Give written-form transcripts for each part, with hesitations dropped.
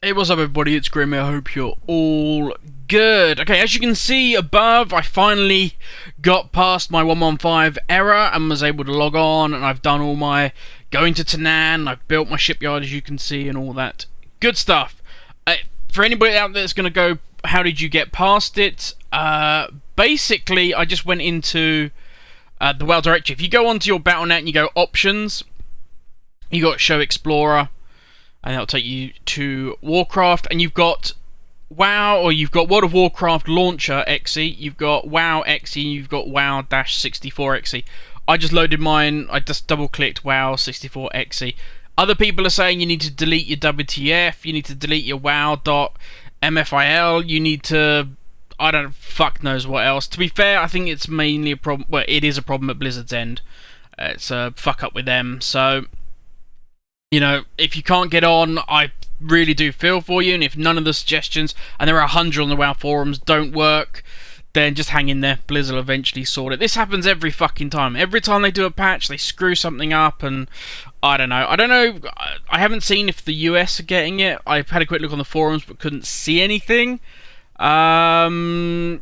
Hey, what's up everybody, it's Grim. I hope you're all good. Okay, as you can see above, I finally got past my 115 error and was able to log on, and I've done all my going to Tanaan, I've built my shipyard as you can see, and all that good stuff. For anybody out there that's going to go, how did you get past it? Basically, I just went into the WoW directory. If you go onto your Battle.net and you go Options, you got Show Explorer, and that'll take you to Warcraft, and you've got WoW, or you've got World of Warcraft Launcher exe, you've got WoW exe, and you've got WoW-64 exe. I just loaded mine, I just double-clicked WoW-64 exe. Other people are saying you need to delete your WTF, you need to delete your WoW.mfil, you need to... I don't fuck knows what else. To be fair, I think it's mainly a problem... Well, it is a problem at Blizzard's end. It's a fuck up with them, so... You know, if you can't get on, I really do feel for you, and if none of the suggestions, and there are 100 on the WoW forums, don't work, then just hang in there. Blizzard will eventually sort it. This happens every fucking time. Every time they do a patch, they screw something up, and I don't know. I haven't seen if the US are getting it. I've had a quick look on the forums, but couldn't see anything. But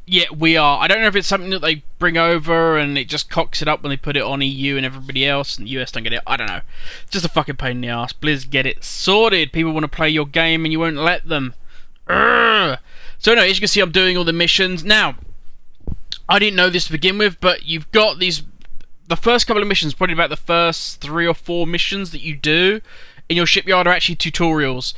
yeah, we are. I don't know if it's something that they bring over and it just cocks it up when they put it on EU and everybody else, and the US don't get it. I don't know. Just a fucking pain in the ass. Blizz, get it sorted. People want to play your game and you won't let them. Urgh. So anyway, as you can see, I'm doing all the missions. Now, I didn't know this to begin with, but you've got these... The first couple of missions, probably about the first 3 or 4 missions that you do in your shipyard are actually tutorials.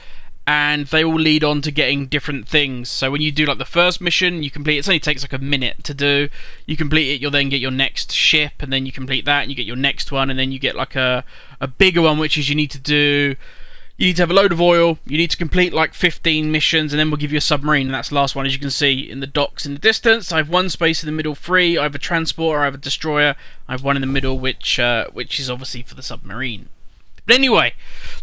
And they all lead on to getting different things. So when you do like the first mission, you complete it only takes like a minute to do. You complete it, you'll then get your next ship, and then you complete that, and you get your next one, and then you get like a bigger one, which is you need to have a load of oil, you need to complete like 15 missions, and then we'll give you a submarine, and that's the last one. As you can see in the docks in the distance, I have one space in the middle free, I have a transporter, I have a destroyer, I have one in the middle, which is obviously for the submarine. But anyway,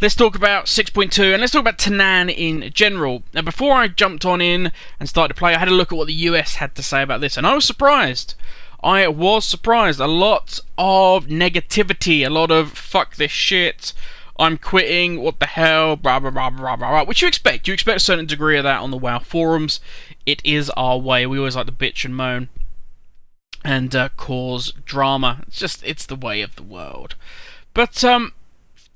let's talk about 6.2, and let's talk about Tanaan in general. Now, before I jumped on in and started to play, I had a look at what the US had to say about this, and I was surprised. I was surprised. A lot of negativity, a lot of fuck this shit, I'm quitting, what the hell, blah blah blah blah blah, which you expect. You expect a certain degree of that on the WoW forums. It is our way. We always like to bitch and moan and cause drama. It's the way of the world. But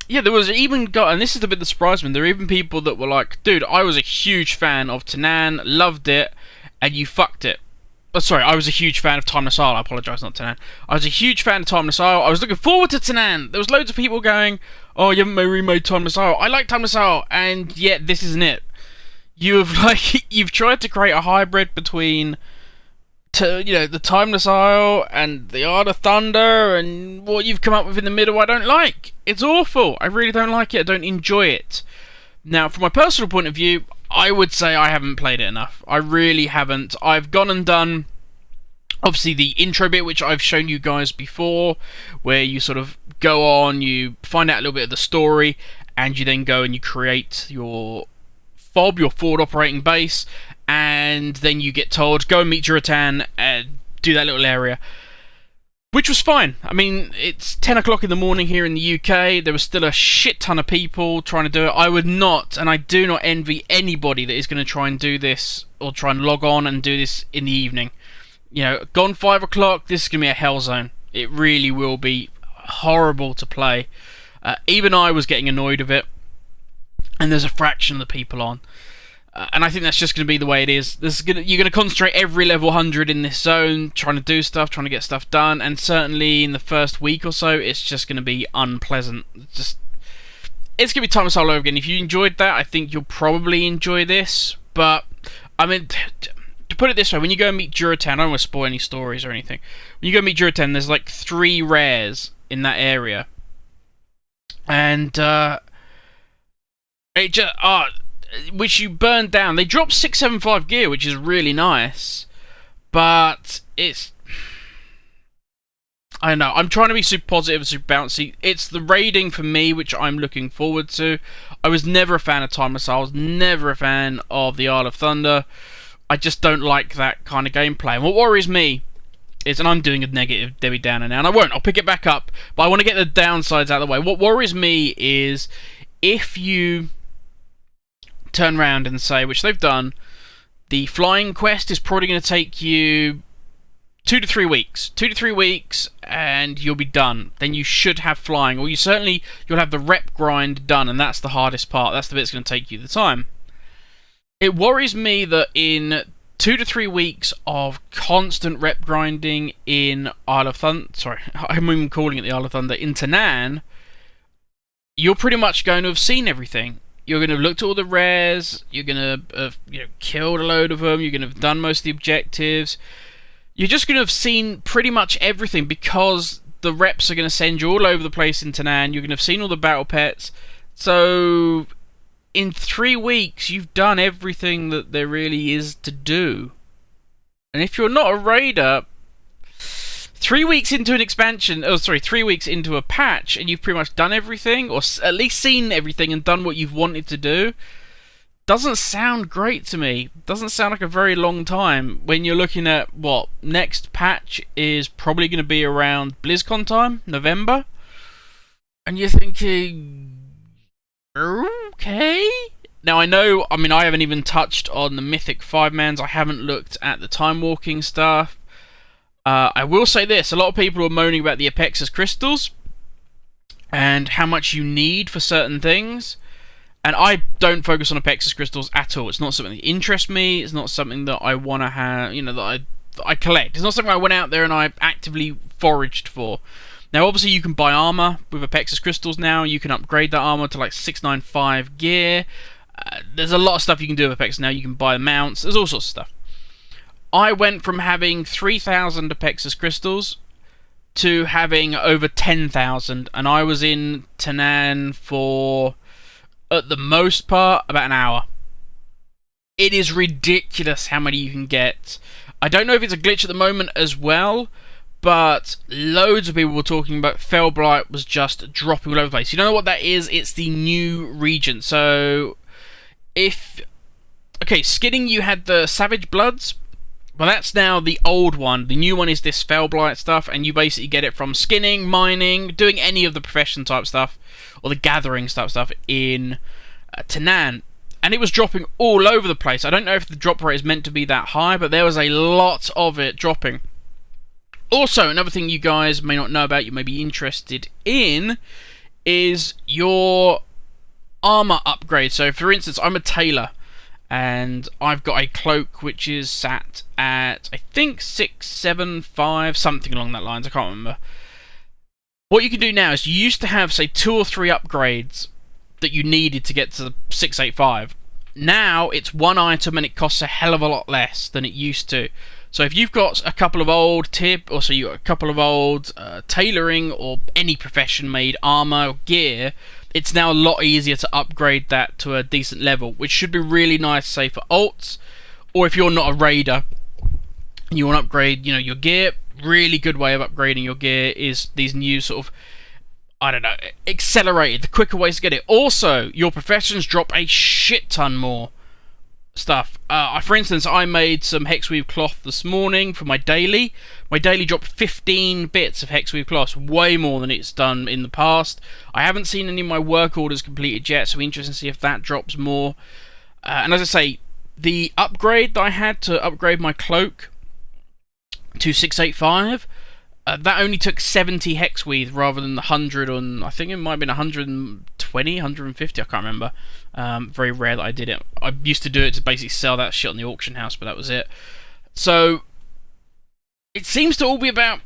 yeah, there was even and this is the bit that surprised me, there were even people that were like, dude, I was a huge fan of Tanaan, loved it, and you fucked it. Oh, sorry, I was a huge fan of Time Missile, I apologise, not Tanaan. I was a huge fan of Time Missile, I was looking forward to Tanaan. There was loads of people going, oh, you haven't remade Time Missile. I like Time Missile, and yet this isn't it. You've tried to create a hybrid between... the Timeless Isle and the Art of Thunder, and what you've come up with in the middle I don't like. It's awful. I really don't like it. I don't enjoy it. Now, from my personal point of view, I would say I haven't played it enough. I really haven't. I've gone and done, obviously, the intro bit, which I've shown you guys before, where you sort of go on, you find out a little bit of the story, and you then go and you create your FOB, your forward operating base, and then you get told, go and meet Juratan and do that little area. Which was fine. I mean, it's 10 o'clock in the morning here in the UK. There was still a shit ton of people trying to do it. I would not, and I do not envy anybody that is going to try and do this, or try and log on and do this in the evening. You know, gone 5 o'clock, this is going to be a hell zone. It really will be horrible to play. Even I was getting annoyed of it. And there's a fraction of the people on. And I think that's just going to be the way it is. You're going to concentrate every level 100 in this zone, trying to do stuff, trying to get stuff done, and certainly in the first week or so, it's just going to be unpleasant. It's going to be Time Missile over again. If you enjoyed that, I think you'll probably enjoy this. But, I mean, to put it this way, when you go and meet Juratan, I don't want to spoil any stories or anything. When you go and meet Juratan, there's like 3 rares in that area. And, it just... which you burn down. They drop 675 gear, which is really nice, but it's... I don't know, I'm trying to be super positive, super bouncy. It's the raiding for me, which I'm looking forward to. I was never a fan of Time Missile, I was never a fan of the Isle of Thunder. I just don't like that kind of gameplay. And what worries me is, and I'm doing a negative Debbie Downer now, and I won't, I'll pick it back up, but I want to get the downsides out of the way. What worries me is, if you turn around and say, which they've done, the flying quest is probably going to take you 2 to 3 weeks. 2 to 3 weeks, and you'll be done. Then you should have flying, or you'll have the rep grind done, and that's the hardest part. That's the bit that's going to take you the time. It worries me that in 2 to 3 weeks of constant rep grinding in Isle of Thunder, sorry, I'm even calling it the Isle of Thunder, in Tanaan, you're pretty much going to have seen everything. You're going to have looked at all the rares, you're going to have killed a load of them, you're going to have done most of the objectives. You're just going to have seen pretty much everything because the reps are going to send you all over the place in Tanaan. You're going to have seen all the battle pets. So, in 3 weeks, you've done everything that there really is to do. And if you're not a raider, 3 weeks into an expansion, 3 weeks into a patch, and you've pretty much done everything, or at least seen everything and done what you've wanted to do, doesn't sound great to me. Doesn't sound like a very long time when you're looking at what next patch is probably going to be around BlizzCon time, November, and you're thinking, okay. Now I haven't even touched on the Mythic 5-mans. I haven't looked at the time walking stuff. I will say this: a lot of people are moaning about the Apexus crystals and how much you need for certain things. And I don't focus on Apexus crystals at all. It's not something that interests me. It's not something that I want to have, that I collect. It's not something I went out there and I actively foraged for. Now, obviously, you can buy armor with Apexus crystals now. You can upgrade that armor to like 695 gear. There's a lot of stuff you can do with Apexus now. You can buy mounts. There's all sorts of stuff. I went from having 3,000 Apexus crystals to having over 10,000, and I was in Tanaan for, at the most part, about an hour. It is ridiculous how many you can get. I don't know if it's a glitch at the moment as well, but loads of people were talking about Fellblight was just dropping all over the place. You don't know what that is? It's the new region. So, skinning, you had the Savage Bloods. Well, that's now the old one. The new one is this Fellblight stuff, and you basically get it from skinning, mining, doing any of the profession type stuff, or the gathering type stuff in Tanaan. And it was dropping all over the place. I don't know if the drop rate is meant to be that high, but there was a lot of it dropping. Also, another thing you guys may not know about, you may be interested in, is your armor upgrade. So, for instance, I'm a tailor, and I've got a cloak which is sat at, I think, 675, something along that lines, I can't remember. What you can do now is you used to have, say, 2 or 3 upgrades that you needed to get to the 685. Now it's one item and it costs a hell of a lot less than it used to. So if you've got a couple of old tailoring or any profession made armor or gear, it's now a lot easier to upgrade that to a decent level, which should be really nice, say, for alts, or if you're not a raider and you want to upgrade, your gear. Really good way of upgrading your gear is these new sort of, accelerated, the quicker ways to get it. Also, your professions drop a shit ton more stuff. For instance, I made some hexweave cloth this morning for my daily. My daily dropped 15 bits of hexweave cloth, way more than it's done in the past. I haven't seen any of my work orders completed yet, so I'm interested to see if that drops more. And as I say, the upgrade that I had to upgrade my cloak to 685, that only took 70 hexweave rather than the 100 on, I think it might have been 120, 150, I can't remember. Very rare that I did it. I used to do it to basically sell that shit on the auction house, but that was it. So, it seems to all be about,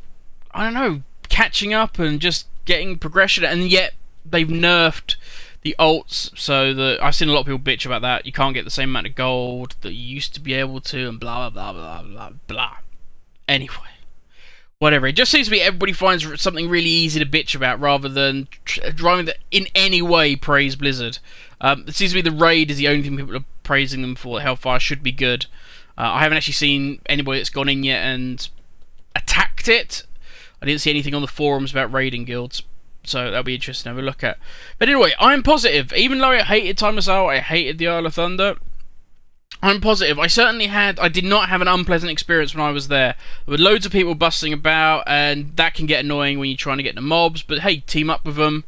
catching up and just getting progression, and yet they've nerfed the alts, so that I've seen a lot of people bitch about that. You can't get the same amount of gold that you used to be able to, and blah, blah, blah, blah, blah, blah. Anyway. Whatever, it just seems to be everybody finds something really easy to bitch about rather than trying to in any way praise Blizzard. It seems to be the raid is the only thing people are praising them for. Hellfire should be good. I haven't actually seen anybody that's gone in yet and attacked it. I didn't see anything on the forums about raiding guilds, so that'll be interesting to have a look at. But anyway, I'm positive. Even though I hated Time of Isle, I hated the Isle of Thunder, I'm positive. I did not have an unpleasant experience when I was there. There were loads of people busting about, and that can get annoying when you're trying to get the mobs, but hey, team up with them.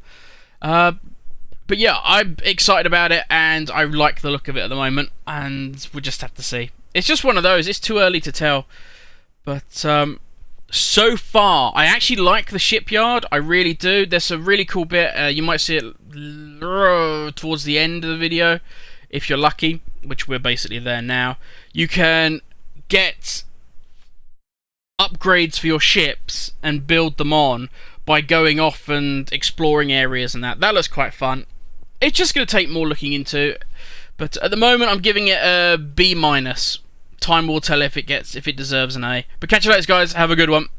But yeah, I'm excited about it, and I like the look of it at the moment, and we'll just have to see. It's just one of those. It's too early to tell. But so far, I actually like the shipyard. I really do. There's a really cool bit. You might see it towards the end of the video, if you're lucky, which we're basically there now. You can get upgrades for your ships and build them on by going off and exploring areas and that. That looks quite fun. It's just going to take more looking into, but at the moment I'm giving it a B-. Time will tell if it deserves an A. But catch you later, guys. Have a good one.